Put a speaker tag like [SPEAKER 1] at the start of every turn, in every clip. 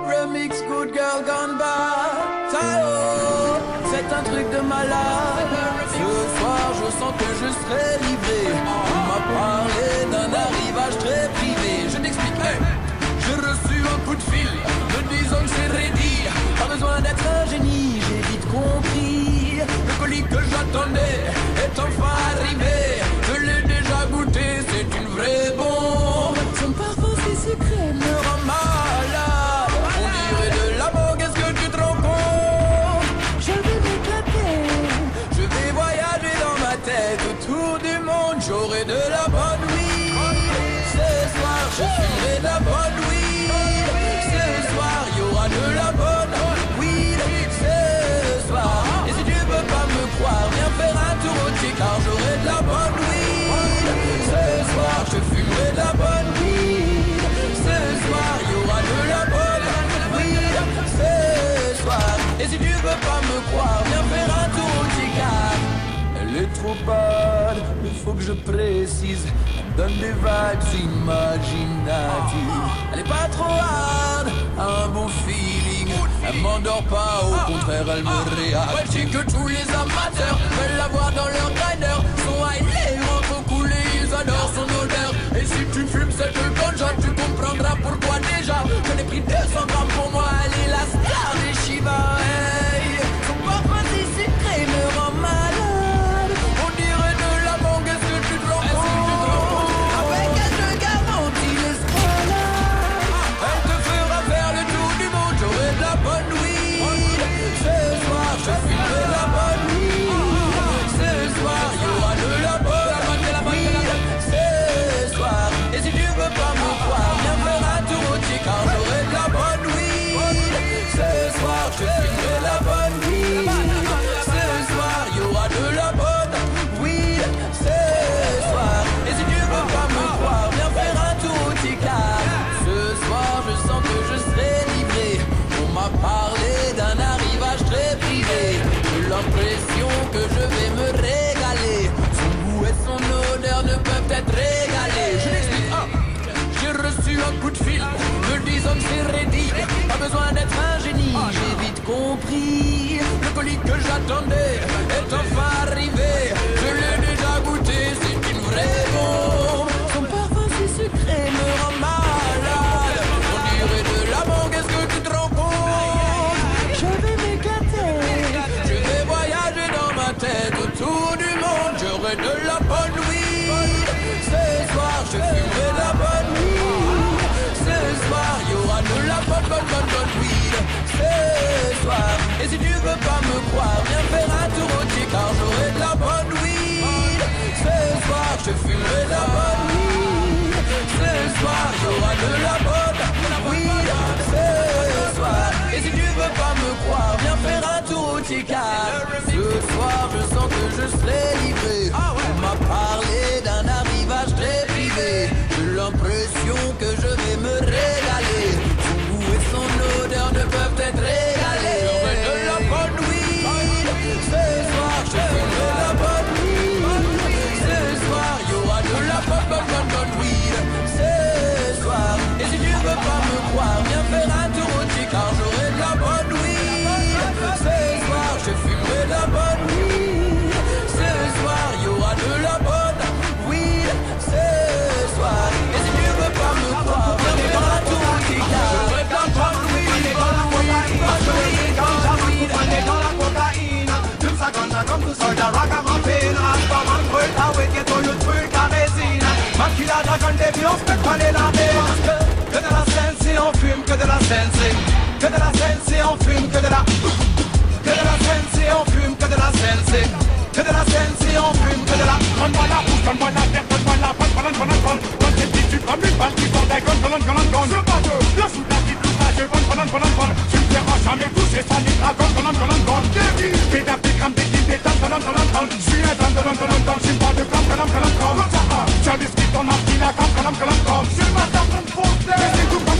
[SPEAKER 1] Remix Good Girl Gone Bad. Tao, c'est un truc de malade. Ce soir je sens que je serai livré. On m'a parlé d'un arrivage très privé. Je t'explique, j'ai reçu un coup de fil me disant que c'est ready. Pas besoin d'être un génie, j'ai vite compris. Le colis que j'attendais est enfin arrivé. Je l'ai déjà goûté, c'est une vraie bombe. Son parfum si sucré me rend malade. On dirait de la mangue, est-ce que tu te rends compte? Je vais m'éclater, je vais voyager dans ma tête autour du monde. J'aurai de la bonne weed. Ce soir je fumerai de la bonne weed. Ce soir y aura de la bonne weed. Ce soir, et si tu veux pas me croire, viens faire un tour au tic, car j'aurai de la bonne weed. Ce soir je fumerai de la bonne weed. Ce soir y aura de la bonne weed. Ce soir, et si tu veux pas me croire, viens faire un tour au tic, car elle est trop bad, il faut que je précise. Elle donne des vibes imaginatives. Elle est pas trop hard, a un bon feeling. Elle m'endort pas, au contraire elle me réactive. Que tous les amateurs veulent la voir dans leur grinder. Son high, les rentrent couler, ils adorent son odeur. Et si tu fumes cette ganja, tu comprendras pourquoi déjà. Je n'ai pris 200 grammes pour moi, elle est la star des Shiva. Hey, son parfum si sucré me rend malade. On dirait de la mangue, est-ce que tu te rends compte? Avec elle je garantis l'escalade. Elle te fera faire le tour du monde, j'aurai de la bonne weed. Ce soir je fumerai de la bonne weed. Ce soir y aura de la bonne weed. Ce soir, et si tu veux pas me croire, viens faire un tour au tic, car j'aurai de la bonne weed. Ce soir je fumerai de la bonne weed. Ce soir y aura de la bonne weed. Ce soir, et si tu veux pas me croire, viens faire un tour au tic, car ce soir je sens que je serai livré. On m'a parlé d'un arrivage très privé. J'ai l'impression que je vais me régaler. Son goût et son odeur ne peuvent être régalés. Je l'explique, j'ai reçu un coup de fil me disant que c'est ready. Pas besoin d'être un génie, j'ai vite compris. Le colis que j'attendais est enfin arrivé. Je l'ai déjà goûté, c'est une vraie bombe. Son parfum si sucré me rend malade. On dirait de la mangue, est-ce que tu te rends compte? Je vais m'éclater, je vais voyager dans ma tête autour du monde. J'aurai de la bonne weed. Ce soir je fumerai de la bonne weed. Ce soir y aura de la bonne weed. Ce soir, et si tu veux pas me croire, viens faire un tour au tic, car j'aurai de la bonne weed. Ce soir je fumerai de la bonne weed. Ce soir y aura de la bonne weed. Ce soir, et si tu veux pas me croire, viens faire un tour au tic, car ce soir je sens que je serai livré. On m'a parlé d'un arrivage très privé. J'ai l'impression que je vais me régaler. Son goût et son odeur ne peuvent être régalés. J'aurai de la bonne weed. Ce soir je fumerai de la bonne weed. Ce soir y aura de la bonne weed. Ce soir, et si tu veux pas me croire, viens faire un tour au tic, car j'aurai de la bonne weed. Ce soir je fumerai de la bonne weed. Ce soir y aura de la bonne weed. Ce soir, et si tu veux pas me croire, viens faire un tour au tic, car j'aurai de la bonne weed.
[SPEAKER 2] Dans la cocaïne, fume sa ganja comme tout soldat ragamuffin. Rastaman brûle avec et tout le truc à résine. Maquilla dragon des vieux, on fait pas les laver. Que de la sense et on fume, que de la sense. Que de la sense et on fume, que de la. Que de la sense et on fume, que de la sense. Que de la sense et on fume, que de la. Donne-moi la bouche, donne-moi la terre, donne-moi la bonne. Donne tes petites tubes comme une balle qui sort des gonnes, gonne. Je pas de, le sous la petite tout ça, je bonne. Tu ne verras jamais toucher ça, ni la gonne. Pédapé, crame, des guides, des tannes, je suis un tanne, je suis pas de clam. J'ai des skis, ton marquis, la clam. Je suis ma tarte, mon faute, c'est tout clam.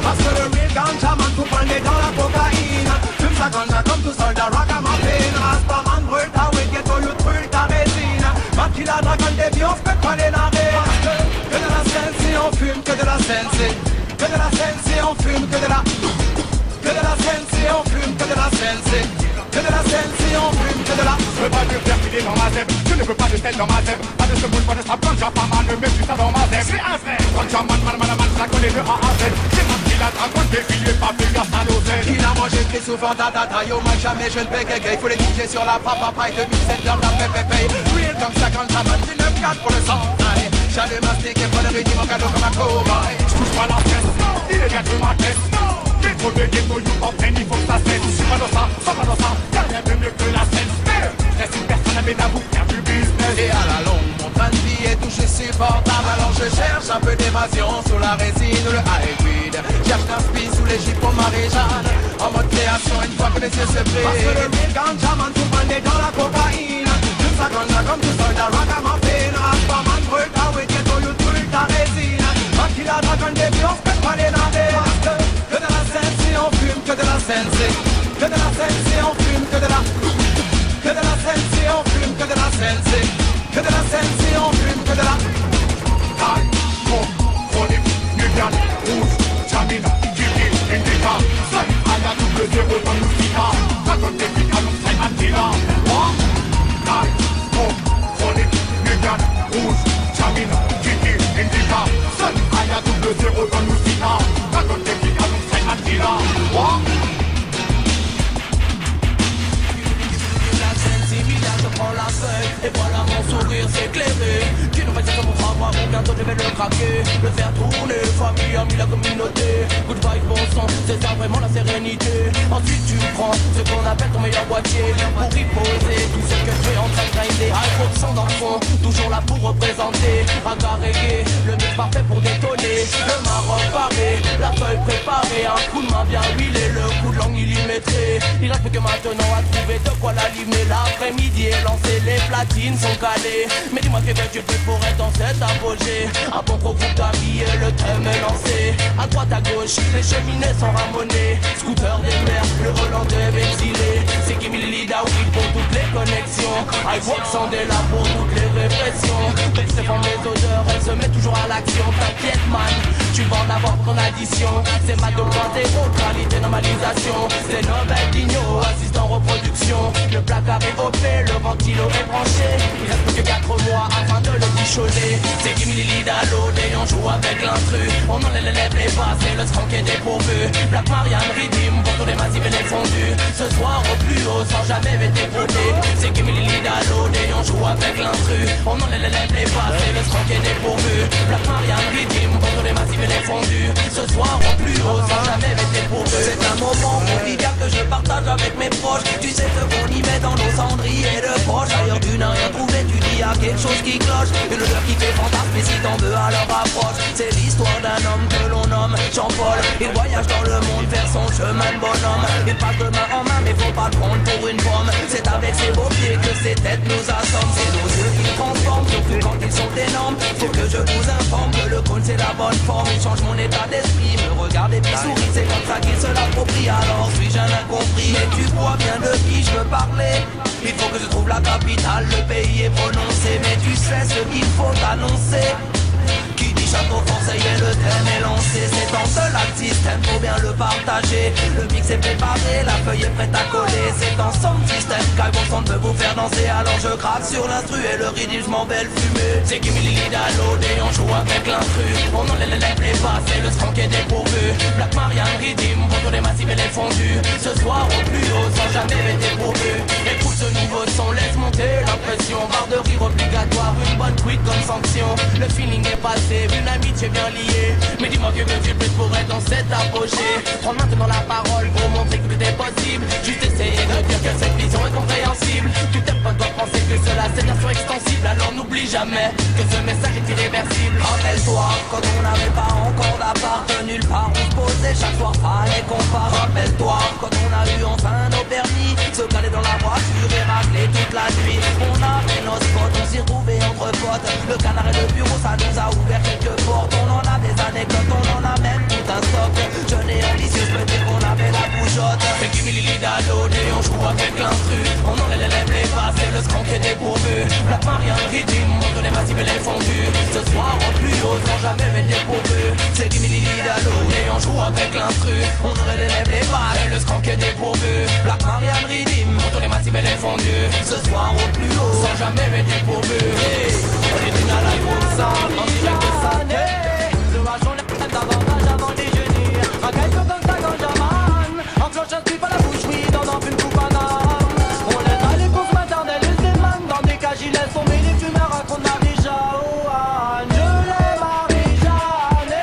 [SPEAKER 2] Parce que le real ganja man, tout prendre dans la cocaïne. Fume sa ganja comme tout soldat ragamuffin. Rastaman brûle ta weed, get tout le truc ta résine. Maquilla dragon des vieux, on fait pas les narrer. Que de la sense et on fume, que de la sense. Que de la sense et on fume, que de la. sensei, que de la sensei, on fume que de la.
[SPEAKER 3] Je veux pas te faire filer dans ma zèbre, je ne veux pas de stèle dans ma zèbre. Pas de semoule, pas de strap, ganja, pas mal, ne mets plus ça dans ma zèbre. C'est un vrai ganja, man, je la connais de A à Z. C'est moi qui la dragonne, des filles, pas plus grâce à l'oseille.
[SPEAKER 2] Qui n'a mangé très souvent data, yo, moi jamais je ne paie gay. Faut les toucher sur la papa paille depuis 7 heures, la pépé. Real comme ça, ganja, man, 19-4 pour le sang. J'allais mastiquer, pas de rythme, mon cadeau comme un cobaye.
[SPEAKER 3] J'touche pas la tête, il est bien de ma tête. J'ai trop de ghetto, you pop, il faut que ça cesse. J'suis pas dans ça, sois pas dans ça, y'a rien de mieux que la scène. Reste une personne à à vous faire du business.
[SPEAKER 2] Et à la longue, mon train de vie est touché supportable. Alors je cherche un peu d'évasion sous la résine ou le high weed. Cherche un spi sous les jupes pour Marie-Jeanne. En mode création, une fois que les yeux se brillent. Parce que le real ganja, man, tout le monde est dans la cocaïne. Tout ça ganja comme tout soldat, ragamuffin. Raspaman, brûle ta weed, ghetto, you brûle ta résine. Maquilla, dragon, des vieux, fait pas les navets. Que de la sensei, on fume, que de la sensei. Que de la sensei, on fume, que de la. Que de la sensei, on fume, que de la sensei. Que de la sensei, on fume, que de la.
[SPEAKER 3] Taille, con, chronique, Nubian, rouge, Jamina, Kiki, Indica. Seul à la double zéro dans Moustika. Raconte des pics alongside Attila. Taille, con, chronique, Nubian, rouge, Jamina, Kiki, Indica. Seul à la double zéro dans Moustika. Raconte des pics alongside Attila.
[SPEAKER 1] Je prends la feuille et voilà mon sourire s'éclairer. Tu ne fais pas mon travail, ou bientôt je vais le craquer. Le faire tourner, famille, amis, la communauté. Good vibe, bon sang, c'est ça vraiment la sérénité. Ensuite tu prends ce qu'on appelle ton meilleur boîtier pour y poser tout ce que tu es en train de grinder. High son dans le fond, toujours là pour représenter. Un gars reggae, le mix parfait pour détonner. Le Maroc paré, la feuille préparée. Un coup de main bien huilé, le coup de langue millimétré. Il reste plus que maintenant à trouver de quoi l'allumer. L'après-midi est lancé, les platines sont calées. Mais dis-moi que tu fais pour être dans cet apogée. Un bon gros groupe d'amis et le thème est lancé. À droite, à gauche, les cheminées sont ramonnées. Scooter des mers, le volant de exilé. C'est Kimi Lida, oui, pour toutes les connexions. iWalk sans là pour toutes les répressions. Elle se font mes odeurs, elle se met toujours à l'action. T'inquiète man, tu vas en avoir ton addition. C'est ma 2.0, qualité normalisation. C'est Nobel Digno, assistant reproduction. Le placard est OP, le ventilo est branché. Il reste plus que 4 mois afin de le bichonner. C'est Kimi Lida, l'aude et on joue avec l'intrus. On enlève les basses et le skunk est dépourvu. Black Marianne Redeem pour tous les massifs et les fondus. Ce soir au plus haut sans jamais être éprouvé. C'est Kimi Lida, l'aude et on joue avec l'intrus. On enlève les basses et le skunk est dépourvu. Black Marianne Redeem pour tous les massifs et les fondus. Ce soir au plus haut sans jamais être éprouvé. C'est un moment convivial que je partage avec mes proches. Tu sais ce qu'on y met dans nos cendriers de poche. D'ailleurs tu n'as rien trouvé, tu dis y'a quelque chose qui cloche. Une odeur qui fait fantasme et si t'en veux à leur approche. C'est l'histoire d'un homme que l'on nomme Jean-Paul. Il voyage dans le monde vers son chemin de bonhomme. Il passe de main en main mais faut pas le prendre pour une pomme. C'est avec ses beaux pieds que ses têtes nous assomment. C'est nos yeux qui transforment, surtout quand ils sont énormes. Faut que je vous informe que le cône c'est la bonne forme. Il change mon état d'esprit, me regarde et puis sourit. C'est comme ça qu'il se l'approprie, alors suis-je un incompris. Mais tu vois bien de qui je veux parler. Il faut que je trouve la capitale, le pays est prononcé. Mais tu sais ce qu'il faut annoncer. Qui dit château français et le thème est lancé. C'est en cela le système, faut bien le partager. Le mix est préparé, la feuille est prête à coller. C'est en somme système, car bon son veut vous faire danser. Alors je craque sur l'instru et le rythme je m'en vais le fumer. C'est Kimi Lida, l'aude et on joue avec l'intrus. On enlève les basses et le skunk est dépourvu. Black Marianne Redeem pour tous les massifs et les fondus. Ce soir au plus haut sans jamais être éprouvé. Écoute ce nouveau son, laisse monter l'impression. Barre de rire obligatoire, une bonne tweet comme sanction. Le feeling est passé, une amitié bien liée. Mais dis-moi que tu peux pour être dans cet apogée. Prends maintenant la parole pour montrer que tout est possible. Juste essayer de dire que cette vision est compréhensible. Tu t'aimes pas dois penser que cela c'est bien sûr extensible. Alors n'oublie jamais que ce message est irréversible. Rappelle-toi quand on n'avait pas encore d'appart de nulle part. On se posait chaque soir, fallait qu'on part. Rappelle-toi quand on a eu enfin nos permis. Se caler dans la voiture et racler toute la nuit. On avait nos spots, on s'y retrouvait entre potes. Le canard et le bureau ça nous a ouvert quelques portes. On en a des anecdotes, on en a même tout un stock. Jeune et ambitieux, je peux dire qu'on avait la bougeotte. C'est Kimi Lida, l'aude et on joue avec l'instru. On enlève les basses et le skunk est dépourvu. Black Marianne Redeem, montre les massifs et les fondus. Ce soir au plus haut sans jamais être dépourvu. C'est Kimi Lida, l'aude et on joue avec l'instru. On enlève les basses et le skunk est dépourvu. Black Marianne défendu. Ce soir au plus haut, sans jamais m'être pourvu. Hey, on est une à la grosse salle, on dirait que ça naît. Le vachon lève davantage avant le déjeuner. Un gars comme ça quand j'amène. En cloche un slip à la bouche, oui, dans un fume coupe à l'âme. On laisse à les courses maternelles, ils démannent. Dans des cages, ils laissent tomber les fumeurs, racontent Marie-Jeanne. Je l'aime Marie-Jeanne.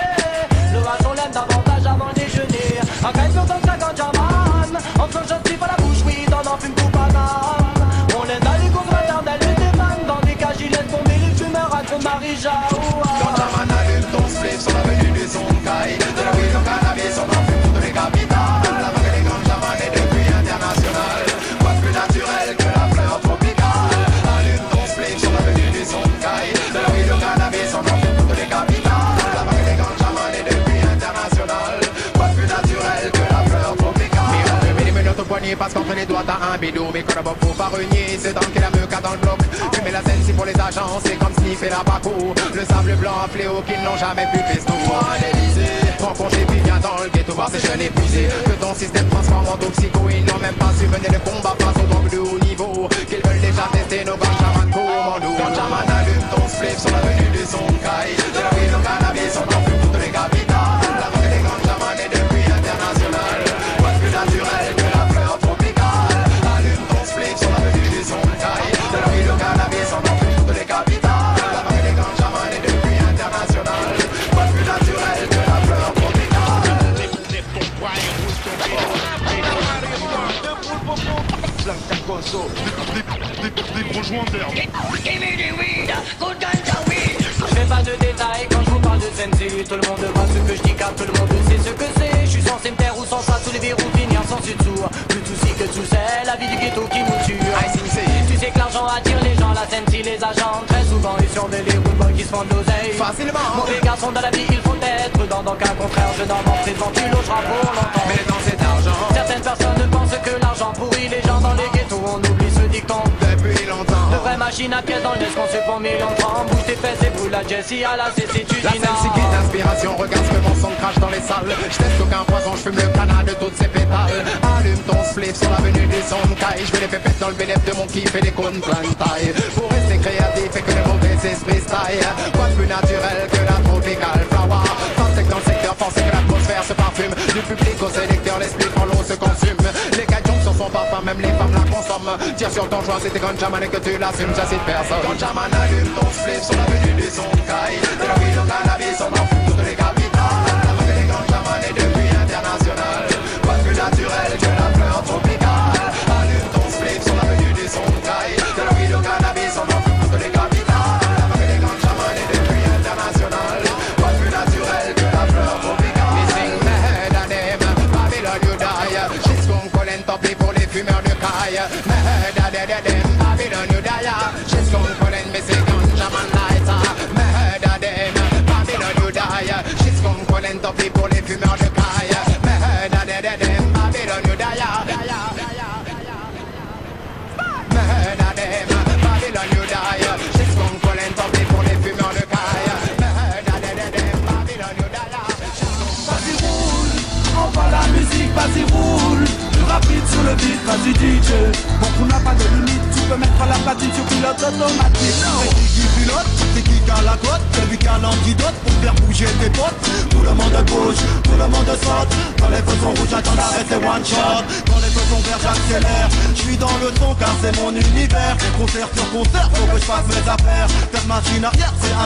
[SPEAKER 1] Le vachon lève davantage avant le déjeuner. Un gars comme ça quand j'amène. En cloche un slip à la bouche, oui, dans un fume coupe à l'âme. On laisse à les courses maternelles, ils démannent. Dans des cages, ils laissent tomber les fumeurs, racontent Marie-Jeanne.
[SPEAKER 2] Quand Jaman allume ton spliff sur l'avenue du Songhai, de la ville au cannabis, on en fume toutes les capitales. La vague des grands Jaman est depuis international. Quoi de plus naturel que la fleur tropicale? Allume ton spliff sur l'avenue du Songhai, de la ville au cannabis, on en fume toutes les capitales. La vague des grands Jaman est depuis international. Quoi de plus naturel que la fleur tropicale? Mets les menottes au poignet parce qu'entre les doigts t'as un bidou. Mais quand d'abord faut pas renier, c'est dans quel ameuca dans le bloc. Fumer la scène si pour les agents, c'est comme sniffer la Baco. Le sable blanc à fléau qu'ils n'ont jamais pu pesto. Toi à l'Elysée, prends congé puis viens dans le ghetto voir ces jeunes épuisés. Que ton système transforme en toxico. Ils n'ont même pas su mener le combat face aux drogues de haut niveau. Qu'ils veulent déjà tester nos grands Jaman commandos. Quand Jaman allume ton spliff sur l'avenue du Songhai, de la ville au cannabis, on en fume toutes les capitales. La vague des grands Jaman est depuis international. Quoi de plus naturel que la fleur tropicale? Allume ton spliff sur l'avenue du Songhai, de la ville au cannabis, on en fume toutes les capitales. La vague des grands Jaman est depuis international. Quoi de plus naturel que la fleur tropicale?
[SPEAKER 3] Lift ton poing et bouge ton pied. Des gros jointeurs.
[SPEAKER 1] Je fais pas de détails quand je vous parle de Sensi. Tout le monde voit ce que je dis car tout le monde sait ce que c'est. Je suis censé me taire ou sans ça, tous les verrous finir sans dessous. Plus tout ci que tout c'est, la vie du ghetto qui nous tue. Tu sais que l'argent attire les gens, la Sensi les agents. Très souvent ils surveillent les routes boys qui se font de l'oseille.
[SPEAKER 2] Facilement.
[SPEAKER 1] Mauvais garçons dans la vie, il faut être prudent. Donc un contraire, je n'en m'en présente, tu logera pour longtemps.
[SPEAKER 2] Mais dans cet argent,
[SPEAKER 1] Certaines personnes pensent que l'argent pourrit les gens dans les ghettos. On oublie ce dicton.
[SPEAKER 2] depuis longtemps.
[SPEAKER 1] De vraies machines à pièces dans le nez qu'on se pour millions de francs. Bouge tes fesses et boule la Jessie à la CC, tu
[SPEAKER 2] La
[SPEAKER 1] dis non.
[SPEAKER 2] scène qui d'inspiration, regarde ce que mon son crache dans les salles. Je teste aucun poison, je fume le canard de toutes ces pétales. Allume ton spliff sur l'avenue des Songhai. Je vais les pépettes dans le bénéfice de mon kiff et des cônes plein de taille. Pour rester créatif et que le mauvais esprit se taille. Quoi de plus naturel que la tropicale flower? Pensez que dans le secteur, pensez que l'atmosphère se parfume. Du public au sélecteur, l'esprit en l'eau se consume. Les gadgets sur son parfum, même les femmes la consomment. Tire sur ton joint, c'était quand Jaman et que tu l'assumes, j'assiste personne. Quand Jaman allume ton spliff sur l'avenue des Songhai, de la ville au cannabis, on en fume toutes les capitales. La vague des grands Jaman est depuis international. Quoi de plus naturel que la fleur tropicale? Allume ton spliff sur l'avenue des Songhai, de la ville au cannabis, on en fume toutes les capitales. La vague des grands Jaman est depuis international. Quoi de plus naturel que la fleur tropicale? Missing mad and them, Babylon you die. She's gon' calling top pour les fumeurs de caille. Mad and them, Babylon you die. She's gon' calling missing Jaman lighter. Mad and them, Babylon you die. She's gon' calling top pour les fumeurs de caille. Mad and them, Babylon you die. Mad and them, Babylon you die. She's gon' calling top pour les fumeurs de caille. Mad and them, Babylon you die.
[SPEAKER 4] Vas-y roule, envoie la musique, vas-y roule. Du rapide sur le beat, vas-y DJ. Bon, on n'a pas de limite, tu peux mettre la platine sur pilote automatique.
[SPEAKER 2] C'est qui pilote, c'est qui a la côte, c'est lui qui a l'antidote pour faire bouger tes potes. Tout le monde bouge, tout le monde saute. Quand les feux sont rouges, j'attends d'arrêter one shot. Quand les feux sont verts, j'accélère. Je suis dans le son car c'est mon univers. Concert sur concert, faut que je fasse mes affaires. Faire machine arrière, c'est